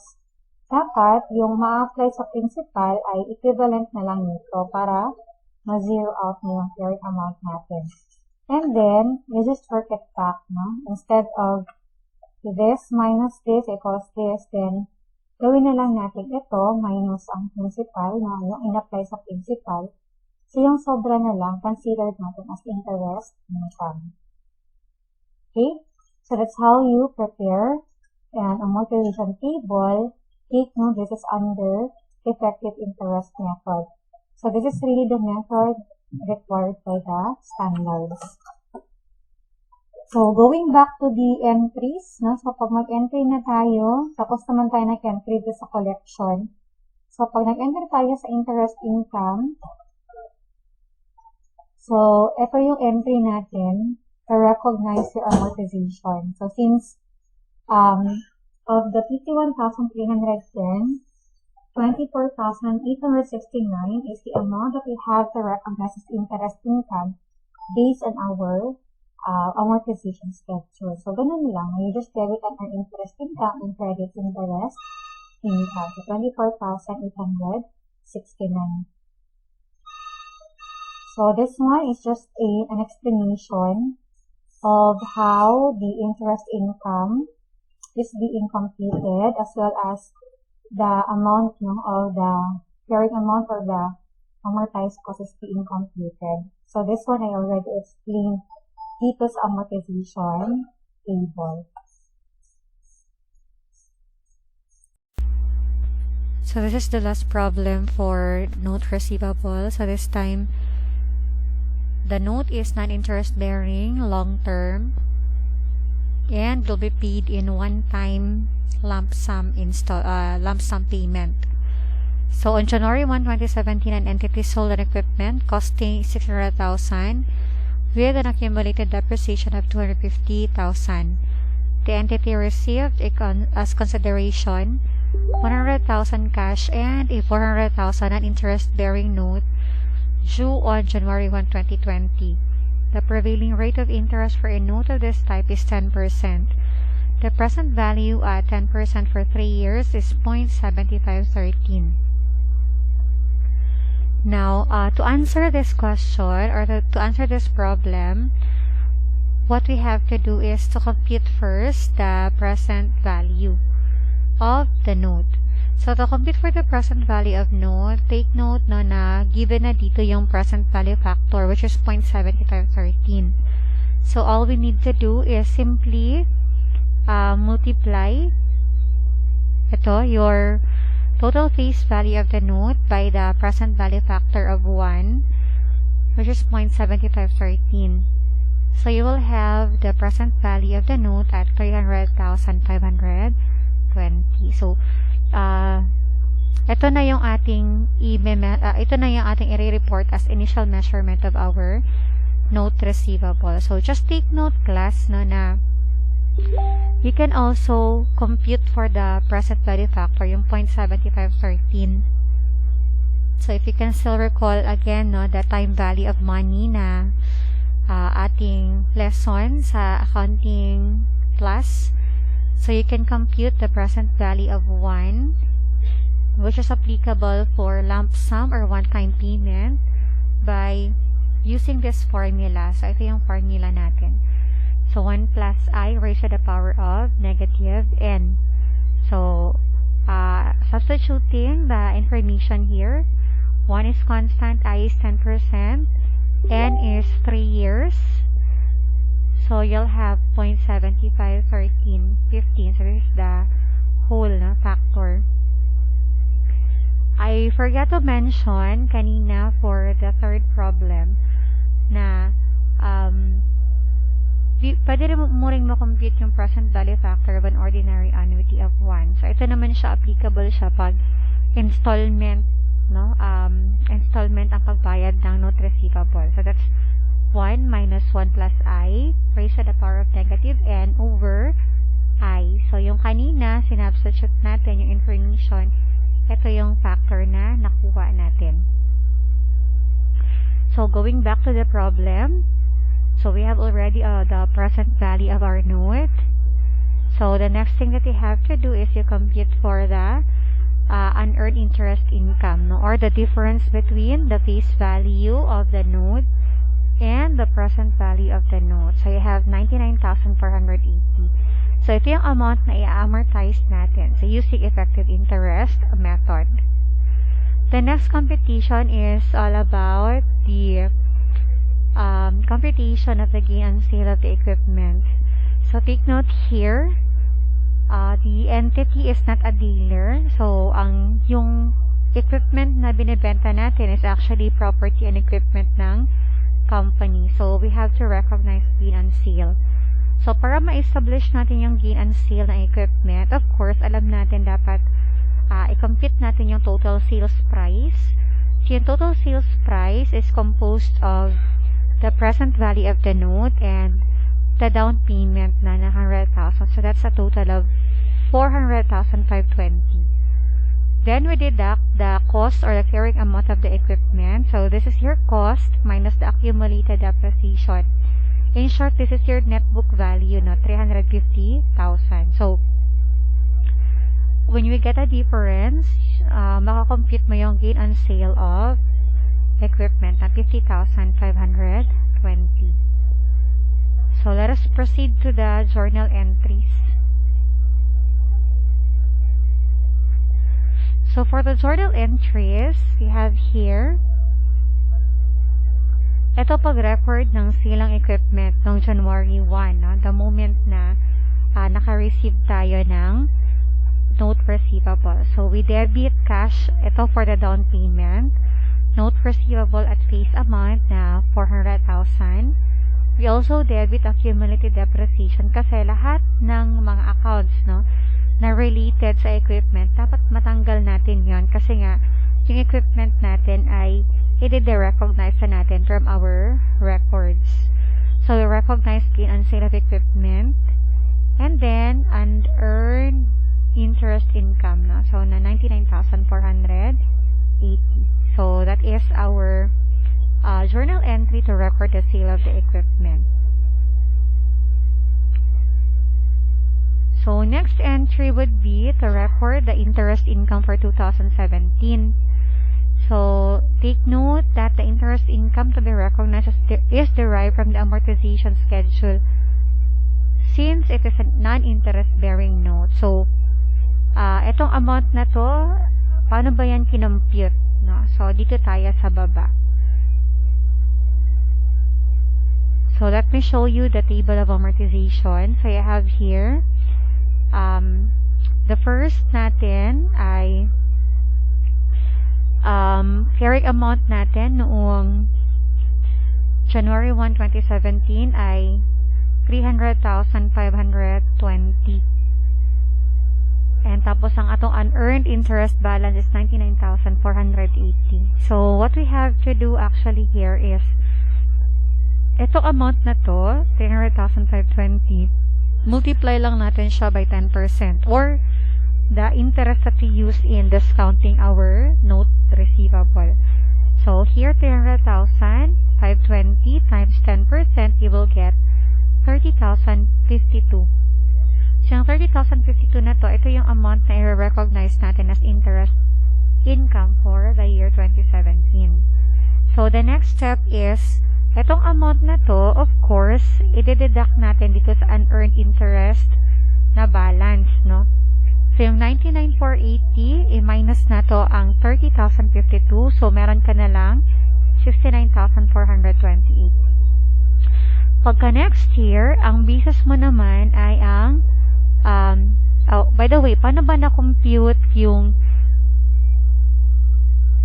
dapat, yung ma-apply sa principal ay equivalent na lang nito para ma-zero out na yung carried amount natin. And then, you just work it back, no? Instead of this minus this equals this, then gawin na lang natin ito minus ang principal, na yung in-apply sa principal. So, yung sobra na lang, considered natin as interest income. Okay? So, that's how you prepare an amortization table. Take note, this is under effective interest method. So, this is really the method required by the standards. So, going back to the entries, no? So, pag mag-entry na tayo, tapos naman tayo nag-entry sa collection. So, pag nag-entry tayo sa interest income, so, ito yung entry natin to recognize your amortization. So, since of the 51,310, 24,869 is the amount that we have to recognize as interest income based on our amortization schedule. So, ganun lang. You just debit an interest income and credit interest income. So, 24,869. So, this one is just an explanation of how the interest income is being computed, as well as the amount of the carrying amount or the amortized cost is being computed. So, this one I already explained dito sa amortization table. So this is the last problem for note receivable. So this time, the note is non-interest bearing, long term, and will be paid in one-time lump sum payment. So on January 1, 2017, an entity sold an equipment costing 600,000 with an accumulated depreciation of 250,000. The entity received as consideration 100,000 cash and a 400,000 non-interest-bearing note due on January 1, 2020. The prevailing rate of interest for a note of this type is 10%. The present value at 10% for 3 years is 0.7513. Now, to answer this question or to answer this problem, what we have to do is to compute first the present value of the note. So, to compute for the present value of note, take note no, na given na dito yung present value factor, which is 0.7513. So, all we need to do is simply multiply your total face value of the note by the present value factor of 1, which is 0.7513. So, you will have the present value of the note at 300,520. So, ito na yung ating i-report as initial measurement of our note receivable. So, just take note, class, no, na we can also compute for the present value factor, yung 0.7513. So, if you can still recall again, no, the time value of money na ating lesson sa accounting class. So, you can compute the present value of 1, which is applicable for lump sum or one-time payment by using this formula. So, ito yung formula natin. So, 1 plus I raised to the power of negative n. So, substituting the information here, 1 is constant, I is 10%, n is 3 years. So, you'll have 0.751315. So, this is the whole factor. I forgot to mention kanina for the third problem na pwede mo rin ma-compute yung present value factor of an ordinary annuity of 1. So, ito naman siya, applicable siya pag installment, no? Installment ang pagbayad ng note receivable. So, that's 1 minus 1 plus I raised to the power of negative n over I. So, yung kanina, sinubstitute natin yung information. Ito yung factor na nakuha natin. So, going back to the problem, so we have already the present value of our note. So, the next thing that you have to do is you compute for the unearned interest income, no? Or the difference between the face value of the note and the present value of the note. So, you have 99,480. So, ito yung amount na i-amortize natin sa using effective interest method. The next computation is all about the computation of the gain on sale of the equipment. So, take note here, the entity is not a dealer. So, yung equipment na binibenta natin is actually property and equipment ng company. So, we have to recognize gain on sale. So, para ma-establish natin yung gain on sale ng equipment, of course, alam natin dapat i-compute natin yung total sales price. So, yung total sales price is composed of the present value of the note and the down payment na 100,000. So, that's a total of 400,520. Then, we deduct the cost or the carrying amount of the equipment. So, this is your cost minus the accumulated depreciation. In short, this is your net book value, no? 350,000. So, when we get a difference, makakompute mo yung gain on sale of equipment na 50,520. So, let us proceed to the journal entries. So, for the journal entries, we have here, ito pag-record ng silang equipment noong January 1, no? The moment na naka-receive tayo ng note receivable. So, we debit cash, ito for the down payment, note receivable at face amount na 400,000. We also debit accumulated depreciation kasi lahat ng mga accounts, no, na related sa equipment, dapat matanggal natin yon kasi nga, yung equipment natin ay i-recognize na natin from our records. So, we recognize gain on sale of equipment and then unearned interest income, no? So, na 99,480. So, that is our journal entry to record the sale of the equipment. So, next entry would be to record the interest income for 2017. So, take note that the interest income to be recognized is derived from the amortization schedule since it is a non-interest-bearing note. So, itong amount na to, paano ba yan kinompute? No? So, dito tayo sa baba. So, let me show you the table of amortization. So, I have here, the first natin ay carrying amount natin noong January 1, 2017 ay 300,520. And tapos ang atong unearned interest balance is 99,480. So, what we have to do actually here is itong amount na to, 300,520, multiply lang natin siya by 10% or the interest that we use in discounting our note receivable. So, here 300,520 times 10%, you will get 30,052. So, yung 30,052 na to, ito yung amount na i-recognize natin as interest income for the year 2017. So, the next step is, itong amount na to, of course, i-deduct natin dito sa unearned interest na balance, no? So, yung 99,480, i-minus na to ang 30,052. So, meron ka na lang 69,428. Pagka next year, ang basis mo naman ay ang, by the way, paano ba na-compute yung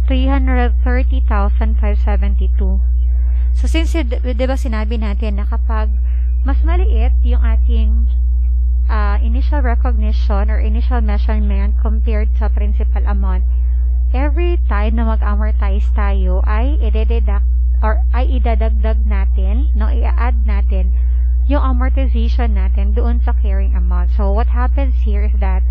330,572? So, since, diba sinabi natin na kapag mas maliit yung ating initial recognition or initial measurement compared sa principal amount, every time na mag-amortize tayo ay i-deduct or ay idadagdag natin, no, i-add natin yung amortization natin doon sa carrying amount. So, what happens here is that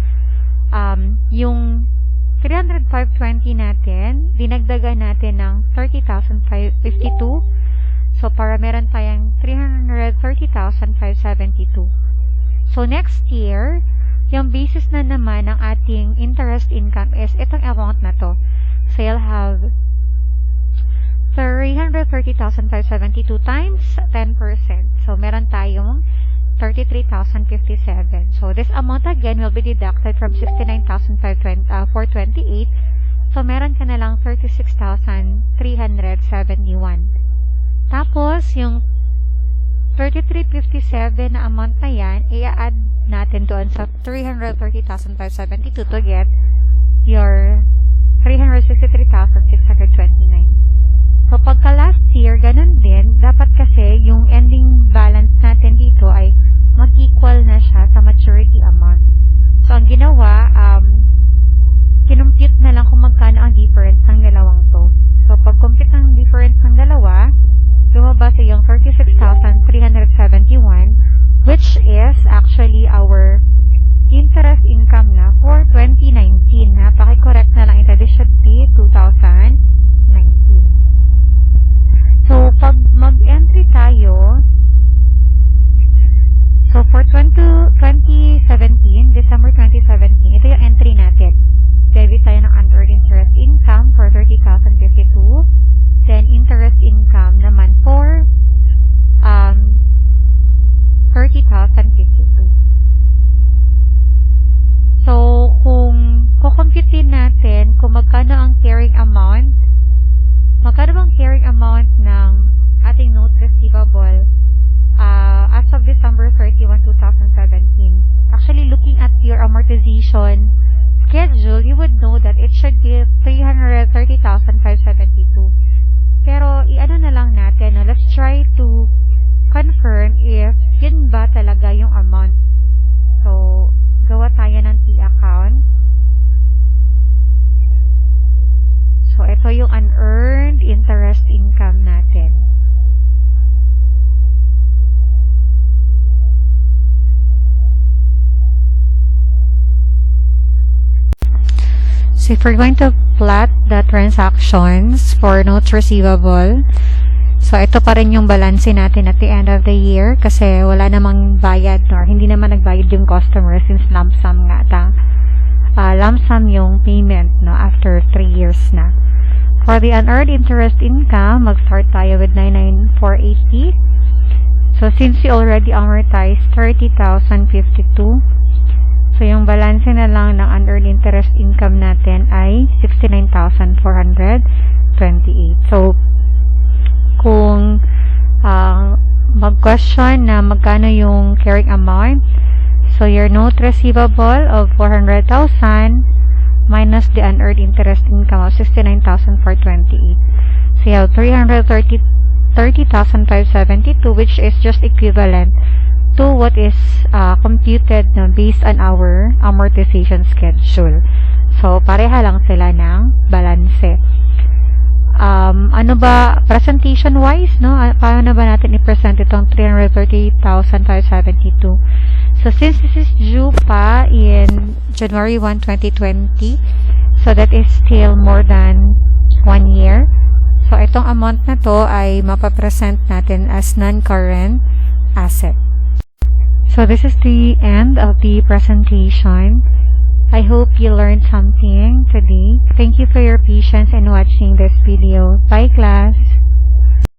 yung 300,520 natin, dinagdagan natin ng 30,552. So, para meron tayong 330,572. So, next year, yung basis na naman ng ating interest income is itong amount na to. So, you'll have 330,572 times 10%. So, meron tayong 33,057. So this amount again will be deducted from 69,428. So meron ka na lang 36,371. Tapos yung 3357 na amount na yan, i-add natin doon sa 330,572 to get your 363,629. So, pagka last year, ganun din, dapat kasi yung ending balance natin dito ay mag-equal na siya sa maturity amount. So, ang ginawa, kinumpute na lang kung magkano ang difference ng dalawang to. So, pag-compute ng difference ng dalawa, lumabas yung 36,371, which is actually our interest income na for 2019. Paki-correct na lang ito. This should be 2019. So, pag mag-entry tayo, so for 2017, December 2017, ito yung entry natin. Debit tayo ng unearned interest income for 30,052. Then, interest income naman for 30,052. So, kung kukumputin natin kung magkano ang carrying amount, magkano bang carrying amount ng ating note receivable as of December 31, 2017? Actually, looking at your amortization schedule, you would know that it should be 330,572. Pero, i-ano na lang natin, let's try to confirm if yun ba talaga yung amount. So, gawa tayo ng T-account. So, ito yung unearned interest income natin. So, if we're going to plot the transactions for notes receivable, so ito pa rin yung balance natin at the end of the year kasi wala namang bayad or hindi naman nagbayad yung customer since lump sum nga lump sum yung payment after 3 years na. For the unearned interest income, mag-start tayo with 99,480. So, since you already amortized 30,052, so yung balance na lang ng unearned interest income natin ay 69,428. So, kung mag-question na magkano yung carrying amount, so your note receivable of 400,000 minus the unearned interest income of 69,428. So you have 30,572, which is just equivalent to what is computed based on our amortization schedule. So, pareha lang sila ng balanse. Ano ba, presentation-wise, paano ba natin i-present itong 330,572? So, since this is due pa in January 1, 2020, so that is still more than 1 year. So, itong amount na to ay mapapresent natin as non-current asset. So, this is the end of the presentation. I hope you learned something today. Thank you for your patience in watching this video. Bye, class!